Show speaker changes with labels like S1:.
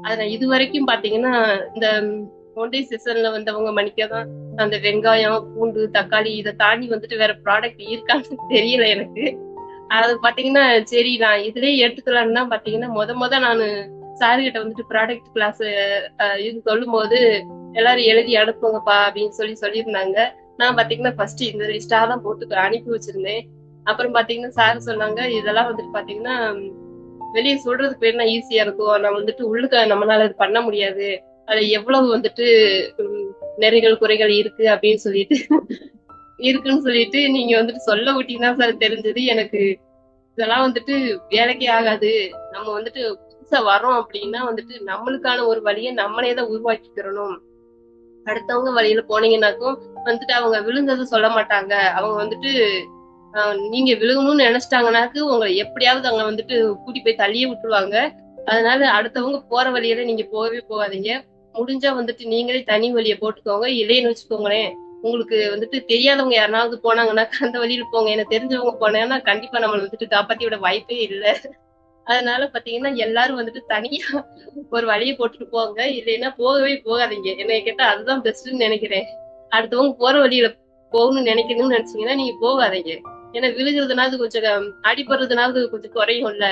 S1: அத நான் இதுவரைக்கும் பாத்தீங்கன்னா, இந்த ஒன் டே செஷன்ல வந்தவங்க மன்னிக்கதான், அந்த வெங்காயம், பூண்டு, தக்காளி இத தாண்டி வந்துட்டு வேற ப்ராடக்ட் இருக்கான்னு தெரியல எனக்கு. அது பாத்தீங்கன்னா, சரி நான் இதுலயே எடுத்துக்கலான்னு தான் பாத்தீங்கன்னா, மொத நானு சார் கிட்ட வந்துட்டு ப்ராடக்ட் கிளாஸ் இது சொல்லும்போது, எல்லாரும் எழுதி அனுப்புங்கப்பா அப்படின்னு சொல்லியிருந்தாங்க. நான் பாத்தீங்கன்னா ஃபர்ஸ்ட் இந்த லிஸ்டா தான் போட்டு அனுப்பி வச்சிருந்தேன். அப்புறம் பாத்தீங்கன்னா சார் சொன்னாங்க, இதெல்லாம் வந்துட்டு பாத்தீங்கன்னா வெளிய சொல்றதுக்கு வேணா ஈஸியா இருக்கும். ஆனா வந்துட்டு உள்ளுக்க நம்மளால இது பண்ண முடியாது. அதுல எவ்வளவு வந்துட்டு ம் நிறைகள், குறைகள் இருக்கு அப்படின்னு இருக்குன்னு சொல்லிட்டு நீங்க வந்துட்டு சொல்ல விட்டீங்க தான் சார் தெரிஞ்சது எனக்கு. இதெல்லாம் வந்துட்டு வேலைக்கே ஆகாது. நம்ம வந்துட்டு புதுசா வர்றோம் அப்படின்னா வந்துட்டு நம்மளுக்கான ஒரு வழிய நம்மளே தான் உருவாக்கிக்கிறணும். அடுத்தவங்க வழியில போனீங்கன்னாக்கும் வந்துட்டு அவங்க விழுந்தது சொல்ல மாட்டாங்க. அவங்க வந்துட்டு நீங்க விழுகணும்னு நினைச்சிட்டாங்கன்னாக்கு உங்களை எப்படியாவது அங்க வந்துட்டு கூட்டி போய் தள்ளியே விட்டுருவாங்க. அதனால அடுத்தவங்க போற வழியில நீங்க போகவே போகாதீங்க. முடிஞ்சா வந்துட்டு நீங்களே தனி வழிய போட்டுக்கோங்க. இல்லைன்னு வச்சுக்கோங்களேன், உங்களுக்கு வந்துட்டு தெரியாதவங்க யாருனாவது போனாங்கன்னா அந்த வழியில போங்க. எனக்கு தெரிஞ்சவங்க போனாங்கன்னா கண்டிப்பா நம்மள வந்துட்டு காப்பாத்தி விட வாய்ப்பே இல்ல. அதனால பாத்தீங்கன்னா எல்லாரும் வந்துட்டு தனியா ஒரு வழிய போட்டுட்டு போங்க. இல்லைன்னா போகவே போகாதீங்க. என்னைய கேட்டா அதுதான் பெஸ்ட்ன்னு நினைக்கிறேன். அடுத்தவங்க போற வழியில போகணும்னு நினைக்கணும்னு நினைச்சீங்கன்னா நீங்க போகாதீங்க. ஏன்னா விழுகுறதுனாவது கொஞ்சம் அடிபடுறதுனாவது கொஞ்சம் குறையும்ல.